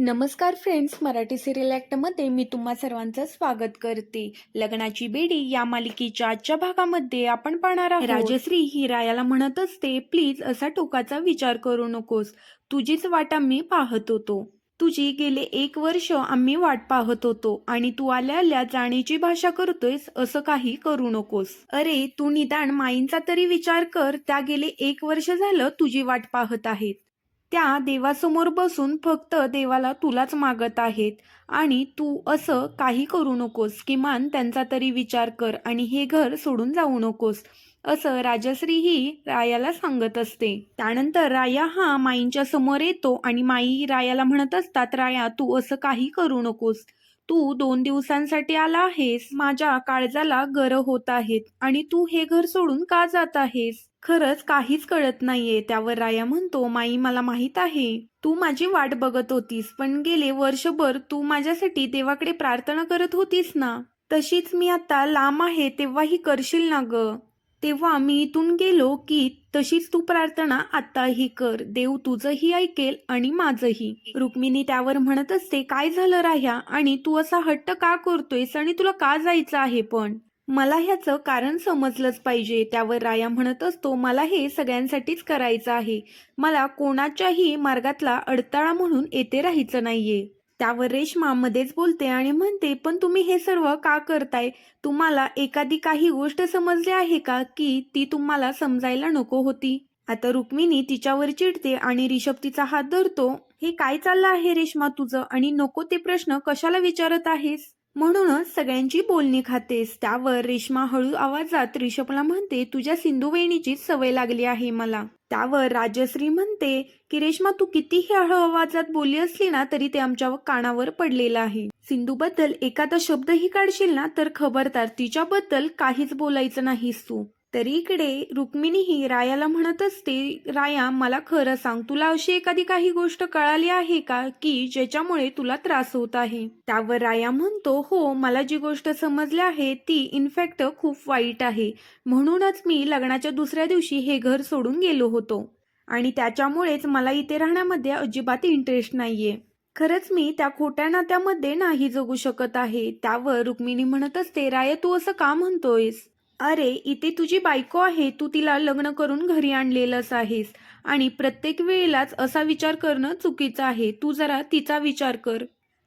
नमस्कार friends, Marathi serial ॲक्टमध्ये मी तुम्हा सर्वांचं स्वागत करते. लग्नाची बेडी या मालिकेच्या आजच्या भागामध्ये आपण पाहणार आहोत. राजश्री ही रायाला म्हणत असते, प्लीज असा टोकाचा विचार करू नकोस. तुझीच वाट आम्ही पाहत होतो. तुझी गेले 1 वर्ष आम्ही वाट पाहत होतो आणि तू आल्या आल्या जाण्याची भाषा करतोयस. असं काही करू नकोस. अरे तू निदान माईंचा तरी विचार कर. त्या गेले 1 वर्ष झालं तुझी वाट पाहत आहेत. त्या देवासमोर बसून फक्त देवाला तुलाच मागत आहेत आणि तू असं काही करू नकोस. किमान त्यांचा तरी विचार कर आणि हे घर सोडून जाऊ नकोस, असं राजश्री ही रायाला सांगत असते. त्यानंतर राया हा माईंच्या समोर येतो आणि माई रायाला म्हणत असतात, राया तू असं काही करू नकोस. तू 2 दिवसांसाठी आला आहेस. माझ्या काळजाला गरं होत आहेत आणि तू हे घर सोडून का जात आहेस? खरंच काहीच कळत नाहीये. त्यावर राया म्हणतो, माई मला माहित आहे तू माझी वाट बघत होतीस, पण गेले वर्षभर तू माझ्यासाठी देवाकडे प्रार्थना करत होतीस ना, तशीच मी आता लांब आहे तेव्हाही करशील ना ग. तेव्हा मी इथून गेलो की तशीच तू प्रार्थना आताही कर. देव तुझंही ऐकेल आणि माझंही. रुक्मिणी त्यावर म्हणत असते, काय झालं राह्या आणि तू असा हट्ट का करतोयस आणि तुला का जायचं आहे? पण मला ह्याचं कारण समजलंच पाहिजे. त्यावर राया म्हणत असतो, मला हे सगळ्यांसाठीच करायचं आहे. मला कोणाच्याही मार्गातला अडथळा म्हणून येथे राहायचं नाहीये. त्यावर रेश्मा मध्येच बोलते आणि म्हणते, पण तुम्ही हे सर्व का करताय? तुम्हाला एखादी काही गोष्ट समजली आहे का की ती तुम्हाला समजायला नको होती? आता रुक्मिणी तिच्यावर चिडते आणि रिषभ तिचा हात धरतो. हे काय चाललं आहे रेश्मा तुझं आणि नको ते प्रश्न कशाला विचारत आहेस? म्हणूनच सगळ्यांची बोलणी खातेस. त्यावर रेश्मा हळू आवाजात रिषभला म्हणते, तुझ्या सिंधुवहिनीची सवय लागली आहे मला. त्यावर राजश्री म्हणते की रेश्मा तू कितीही हळू आवाजात बोलली असली ना तरी ते आमच्या कानावर पडलेलं आहे. सिंधूबद्दल एखादा शब्दही काढशील ना तर खबरदार, तिच्याबद्दल काहीच बोलायचं नाहीस तू. तरी इकडे रुक्मिणीही रायाला म्हणत असते, राया मला खरं सांग, तुला अशी एखादी काही गोष्ट कळाली आहे का की ज्याच्यामुळे तुला त्रास होत आहे? त्यावर राया म्हणतो, हो मला जी गोष्ट समजली आहे ती इनफॅक्ट खूप वाईट आहे. म्हणूनच मी लग्नाच्या दुसऱ्या दिवशी हे घर सोडून गेलो होतो आणि त्याच्यामुळेच मला इथे राहण्यामध्ये अजिबात इंटरेस्ट नाहीये. खरंच मी त्या खोट्या नात्यामध्ये नाही जगू शकत आहे. त्यावर रुक्मिणी म्हणत असते, राया तू असं का म्हणतोयस? अरे इथे तुझी बायको आहे, तू तिला लग्न करून घरी आणलेलंच आहेस आणि प्रत्येक वेळेलाच असा विचार करणं चुकीचं आहे. तू जरा तिचा विचार कर.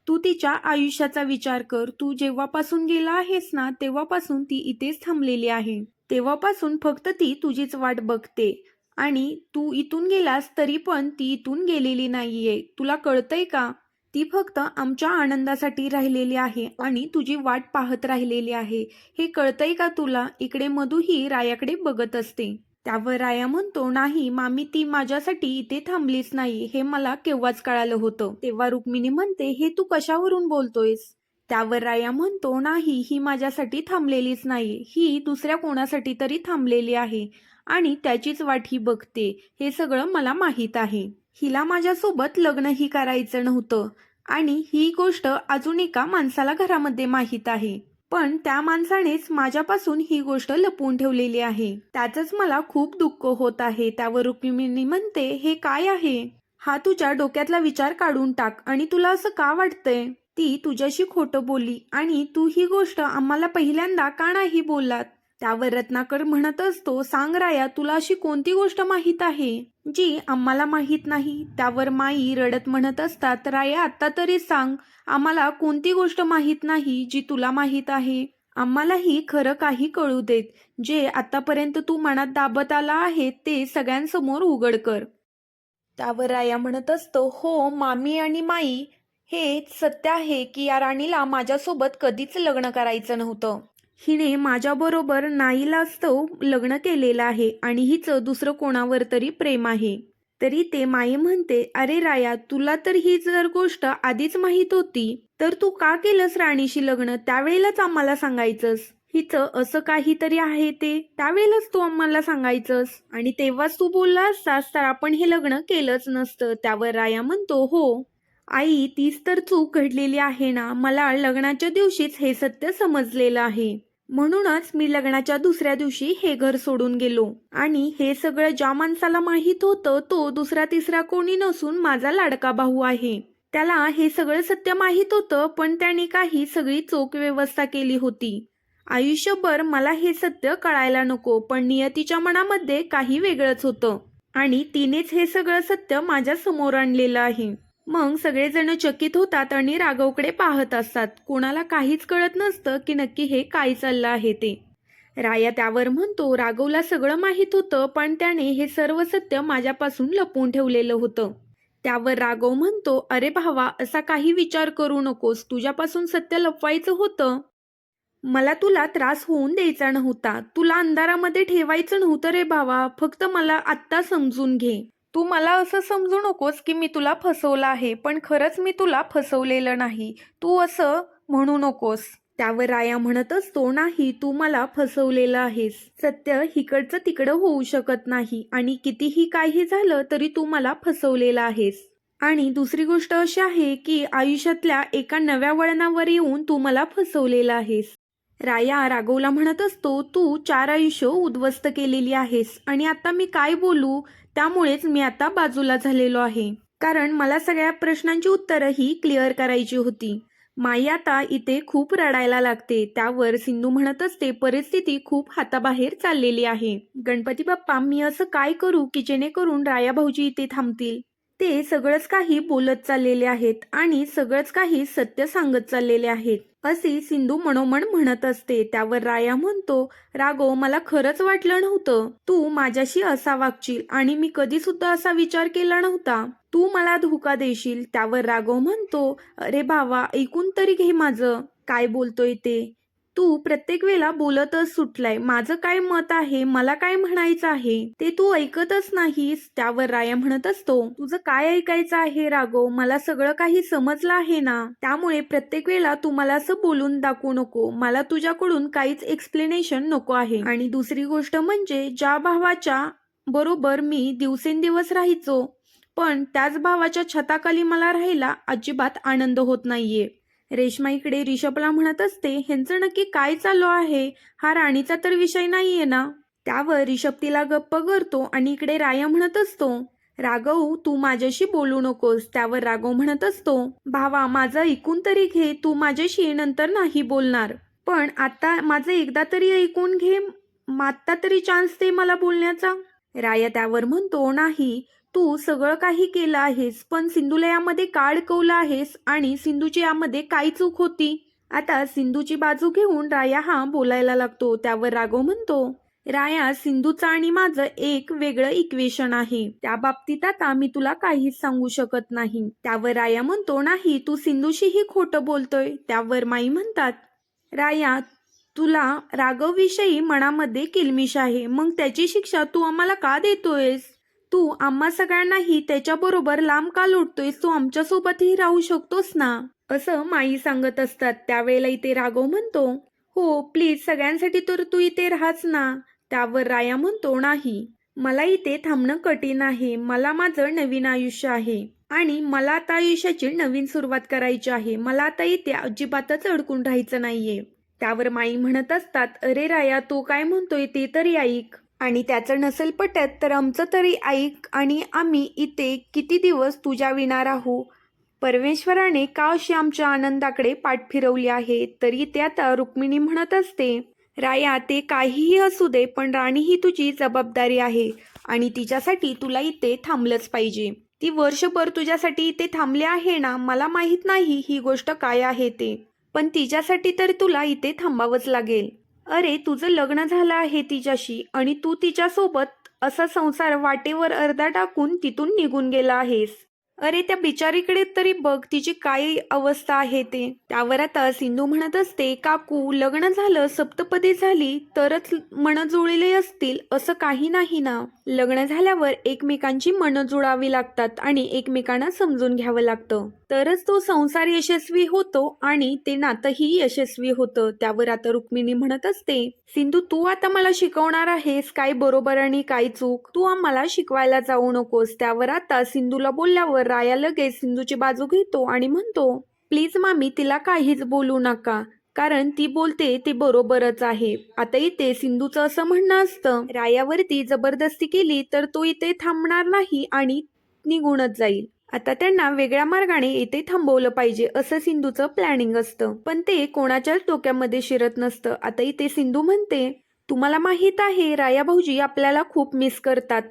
तू तिच्या आयुष्याचा विचार कर. तू जेव्हापासून गेला आहेस ना तेव्हापासून ती इथेच थांबलेली आहे. तेव्हापासून फक्त ती तुझीच वाट बघते आणि तू इथून गेलास तरी पण ती इथून गेलेली नाहीये. तुला कळतंय का? ती फक्त आमच्या आनंदासाठी राहिलेली आहे आणि तुझी वाट पाहत राहिलेली आहे. हे कळतंय का तुला? इकडे मधूही रायाकडे बघत असते. त्यावर राया म्हणतो, नाही मामी ती माझ्यासाठी इथे थांबलीच नाही, हे मला केव्हाच कळालं होतं. तेव्हा रुक्मिणी म्हणते, हे तू कशावरून बोलतोयस? त्यावर राया म्हणतो, नाही ही माझ्यासाठी थांबलेलीच नाही, ही दुसऱ्या कोणासाठी तरी थांबलेली आहे आणि त्याचीच वाट ही बघते. हे सगळं मला माहीत आहे. हिला माझ्यासोबत लग्नही करायचं नव्हतं आणि ही गोष्ट अजून एका माणसाला घरामध्ये माहीत आहे. पण त्या माणसानेच माझ्यापासून ही गोष्ट लपवून ठेवलेली आहे. त्याचंच मला खूप दुःख होत आहे. त्यावर रुक्मिणी म्हणते, हे काय आहे? हा तुझ्या डोक्यातला विचार काढून टाक आणि तुला असं का वाटतंय? ती तुझ्याशी खोटं बोलली आणि तू ही गोष्ट आम्हाला पहिल्यांदा का नाही बोललात? त्यावर रत्नाकर म्हणत असतो, सांग राया तुला अशी कोणती गोष्ट माहीत आहे जी आम्हाला माहीत नाही? त्यावर माई रडत म्हणत असतात, राया आता तरी सांग, आम्हाला कोणती गोष्ट माहीत नाही जी तुला माहीत आहे? आम्हालाही खरं काही कळू देत. जे आतापर्यंत तू मनात दाबत आला आहे ते सगळ्यांसमोर उघड कर. त्यावर राया म्हणत असतो, हो मामी आणि माई, हे सत्य आहे की या राणीला माझ्यासोबत कधीच लग्न करायचं नव्हतं. हिने माझ्याबरोबर नाईलाजास्तव लग्न केलेलं आहे आणि हिचं दुसरं कोणावर तरी प्रेम आहे. तरी ते माई म्हणते, अरे राया तुला तर ही जर गोष्ट आधीच माहीत होती तर तू का केलंस राणीशी लग्न? त्यावेळेलाच आम्हाला सांगायचंस. हिचं असं काहीतरी आहे ते त्यावेळेलाच तू आम्हाला सांगायचंस आणि तेव्हाच तू बोलला असतास तर आपण हे लग्न केलंच नसतं. त्यावर राया म्हणतो, हो आई तीच तर चूक घडलेली आहे ना. मला लग्नाच्या दिवशीच हे सत्य समजलेलं आहे. म्हणूनच मी लग्नाच्या दुसऱ्या दिवशी हे घर सोडून गेलो आणि हे सगळं ज्या माणसाला माहीत होतं तो दुसरा तिसरा कोणी नसून माझा लाडका भाऊ आहे. त्याला हे सगळं सत्य माहीत होतं, पण त्याने काही सगळी चोख व्यवस्था केली होती. आयुष्यभर मला हे सत्य कळायला नको, पण नियतीच्या मनामध्ये काही वेगळंच होतं आणि तिनेच हे सगळं सत्य माझ्या समोर आणलेलं आहे. मग सगळेजण चकित होतात आणि राघवकडे पाहत असतात. कोणाला काहीच कळत नसतं की नक्की हे काय चाललं आहे ते. राया त्यावर म्हणतो, राघवला सगळं माहीत होतं, पण त्याने हे सर्व सत्य माझ्यापासून लपवून ठेवलेलं होतं. त्यावर राघव म्हणतो, अरे भावा, असा काही विचार करू नकोस. तुझ्यापासून सत्य लपवायचं होतं. मला तुला त्रास होऊन द्यायचा नव्हता. तुला अंधारामध्ये ठेवायचं नव्हतं रे भावा. फक्त मला आत्ता समजून घे. तू मला असं समजू नकोस की मी तुला फसवलं आहे, पण खरंच मी तुला फसवलेलं नाही. तू असं म्हणू नकोस. त्यावर राया म्हणत असतो, नाही, तू मला फसवलेलं आहेस. सत्य हिकडचं तिकडं होऊ शकत नाही आणि कितीही काही झालं तरी तू मला फसवलेलं आहेस. आणि दुसरी गोष्ट अशी आहे की आयुष्यातल्या एका नव्या वळणावर येऊन तू मला फसवलेलं आहेस. राया राघवला म्हणत असतो, तू 4 आयुष्य उद्ध्वस्त केलेली आहेस आणि आता मी काय बोलू. त्यामुळेच मी आता बाजूला झालेलो आहे, कारण मला सगळ्या प्रश्नांची उत्तरंही क्लिअर करायची होती. माई आता इथे खूप रडायला लागते. त्यावर सिंधू म्हणत असते, परिस्थिती खूप हाताबाहेर चाललेली आहे. गणपती बाप्पा, मी असं काय करू की जेणेकरून राया भाऊजी इथे थांबतील. ते सगळंच काही बोलत चाललेले आहेत आणि सगळंच काही सत्य सांगत चाललेले आहेत, असे सिंधू मनोमन म्हणत असते. त्यावर राया म्हणतो, राघव, मला खरंच वाटलं नव्हतं तू माझ्याशी असा वागशील आणि मी कधी सुद्धा असा विचार केला नव्हता तू मला धोका देशील. त्यावर राघव म्हणतो, अरे भावा, ऐकून तरी घे माझं काय बोलतोय ते. तू प्रत्येक वेळेला बोलतच सुटलाय. माझं काय मत आहे, मला काय म्हणायचं आहे ते तू ऐकतच नाहीस. त्यावर राया म्हणत असतो, तुझं काय ऐकायचं आहे राघव, मला सगळं काही समजलं आहे ना. त्यामुळे प्रत्येक वेळेला तू मला असं बोलून दाखवू नको. मला तुझ्याकडून काहीच एक्सप्लेनेशन नको आहे. आणि दुसरी गोष्ट म्हणजे, ज्या भावाच्या बरोबर मी दिवसेंदिवस राहायचो, पण त्याच भावाच्या छताखाली मला राहायला अजिबात आनंद होत नाहीये. रेश्मा इकडे रिषभला म्हणत असते, ह्यांचं नक्की काय चालू आहे. हा राणीचा तर विषय नाहीये ना. त्यावर रिषभ तिला गप्प करतो आणि इकडे राया म्हणत असतो, राघव, तू माझ्याशी बोलू नकोस. त्यावर राघव म्हणत असतो, भावा, माझं ऐकून तरी घे. तू माझ्याशी नंतर नाही बोलणार, पण आता माझं एकदा तरी ऐकून घे. आत्ता तरी चान्स दे मला बोलण्याचा. राया त्यावर म्हणतो, नाही, तू सगळं काही केलं आहेस, पण सिंधूला यामध्ये का अडकवलं आहेस आणि सिंधूची यामध्ये काय चूक होती. आता सिंधूची बाजू घेऊन राया हा बोलायला लागतो. त्यावर राघव म्हणतो, राया, सिंधूचं आणि माझं एक वेगळं इक्वेशन आहे. त्या बाबतीत आता मी तुला काहीच सांगू शकत नाही. त्यावर राया म्हणतो, नाही, तू सिंधूशीही खोटं बोलतोय. त्यावर माई म्हणतात, राया, तुला राघवविषयी मनामध्ये किलमिश आहे, मग त्याची शिक्षा तू आम्हाला का देतोयस. तू आम्हा सगळ्यांनाही त्याच्याबरोबर लांब का लोटतोयस. तू आमच्यासोबतही राहू शकतोस ना, असं माई सांगत असतात. त्यावेळेला इथे राघव म्हणतो, हो प्लीज, सगळ्यांसाठी तर तू इथे राहाच ना. त्यावर राया म्हणतो, नाही, मला इथे थांबणं कठीण आहे. मला माझं नवीन आयुष्य आहे आणि मला आता आयुष्याची नवीन सुरुवात करायची आहे. मला आता इथे अजिबातच अडकून राहायचं नाहीये. त्यावर माई म्हणत असतात, अरे राया, तू काय म्हणतोय ते तरी ऐक. आणि त्याचं नसेल पटत तर आमचं तरी ऐक. आणि आम्ही इथे किती दिवस तुझ्या विना राहू. परमेश्वराने का अशी आमच्या आनंदाकडे पाठ फिरवली आहे. तरी ते आता रुक्मिणी म्हणत असते, राया, ते काहीही असू दे, पण राणी ही तुझी जबाबदारी आहे आणि तिच्यासाठी तुला इथे थांबलंच पाहिजे. ती वर्षभर तुझ्यासाठी इथे थांबली आहे ना. मला माहित नाही ही गोष्ट काय आहे ते, पण तिच्यासाठी तर तुला इथे थांबावंच लागेल. अरे, तुझं लग्न झालं आहे तिच्याशी आणि तू तिच्यासोबत असा संसार वाटेवर अर्धा टाकून तिथून निघून गेला आहेस. अरे, त्या बिचारीकडे तरी बघ, तिची काय अवस्था आहे ते. त्यावर आता सिंधू म्हणत असते, काकू, लग्न झालं, सप्तपदी झाली तरच मनं जुळले असतील असं काही नाही ना. लग्न झाल्यावर एकमेकांची मनं जुळावी लागतात आणि एकमेकांना समजून घ्यावं लागतं, तरच तो संसार यशस्वी होतो आणि ते नातंही यशस्वी होतं. त्यावर आता रुक्मिणी म्हणत असते, सिंधू, तू आता मला शिकवणार आहेस काय बरोबर आणि काय चूक. तू आम्हाला शिकवायला जाऊ नकोस. त्यावर आता सिंधूला बोलल्यावर राया लगेच सिंधूची बाजू घेतो आणि म्हणतो, प्लीज मामी, तिला काहीच बोलू नका, कारण ती बोलते ते बरोबरच आहे. आता इथे सिंधूचं असं म्हणणं असतं, रायावरती जबरदस्ती केली तर तो इथे थांबणार नाही आणि निघूनच जाईल. आता त्यांना वेगळ्या मार्गाने इथे थांबवलं पाहिजे असं सिंधूचं प्लॅनिंग असतं, पण ते कोणाच्याच डोक्यामध्ये शिरत नसतं. आता इथे सिंधू म्हणते, तुम्हाला माहित आहे राया भाऊजी आपल्याला खूप मिस करतात.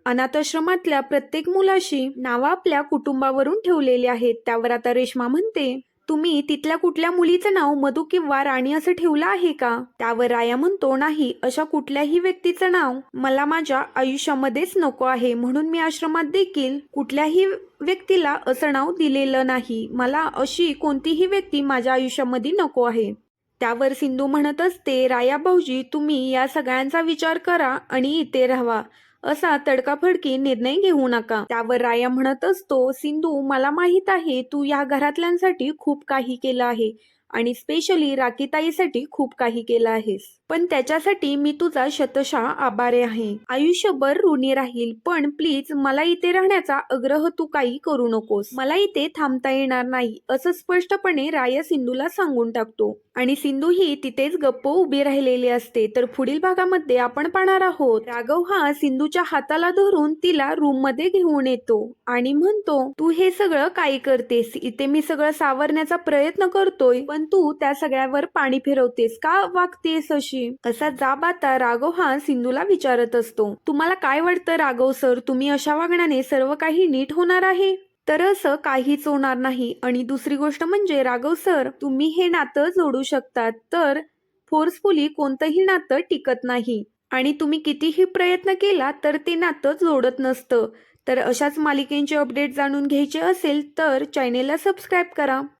अनाथाश्रमातल्या प्रत्येक मुलाशी नावं आपल्या कुटुंबावरून ठेवलेली आहेत. त्यावर आता रेश्मा म्हणते, तुम्ही तिथल्या कुठल्या मुलीचं नाव मधू किंवा राणी असं ठेवलं आहे का? त्यावर राया म्हणतो, नाही, अशा कुठल्याही व्यक्तीचं नाव मला माझ्या आयुष्यामध्येच नको आहे, म्हणून मी आश्रमात देखील कुठल्याही व्यक्तीला असं नाव दिलेलं नाही. मला अशी कोणतीही व्यक्ती माझ्या आयुष्यामध्ये नको आहे. त्यावर सिंधू म्हणत असते, राया भाऊजी तुम्ही या सगळ्यांचा विचार करा आणि इथे राहा, असा तडकाफडकी निर्णय घेऊ नका. त्यावर राया म्हणत असतो, सिंधू मला माहित आहे तू या घरातल्यांसाठी खूप काही केलं आहे आणि स्पेशली राखीताईसाठी खूप काही केलं आहेस, पण त्याच्यासाठी मी तुझा शतशः आभारी आहे. आयुष्यभर ऋणी राहील, पण प्लीज मला इथे राहण्याचा आग्रह तू काही करू नकोस. मला इथे थांबता येणार नाही असं स्पष्टपणे राया सिंधूला सांगून टाकतो आणि सिंधू ही तिथेच गप्प उभी राहिलेली असते. तर पुढील भागामध्ये आपण पाहणार आहोत, राघव हा सिंधूच्या हाताला धरून तिला रूम मध्ये घेऊन येतो आणि म्हणतो, तू हे सगळं काय करतेस? इथे मी सगळं सावरण्याचा प्रयत्न करतोय, पण तू त्या सगळ्यावर पाणी फिरवतेस का, वागतेस अशी? असा जाब आता राघव हा सिंधूला विचारत असतो. तुम्हाला काय वाटतं राघव सर, तुम्ही अशा वागण्याने सर्व काही नीट होणार आहे? तर असं काहीच होणार नाही. आणि दुसरी गोष्ट म्हणजे राघव सर, तुम्ही हे नातं जोडू शकतात, तर फोर्सफुली कोणतंही नातं टिकत नाही आणि तुम्ही कितीही प्रयत्न केला तर ते नातं जोडत नसतं. तर अशाच मालिकेंचे अपडेट जाणून घ्यायचे असेल तर चॅनेलला सबस्क्राईब करा.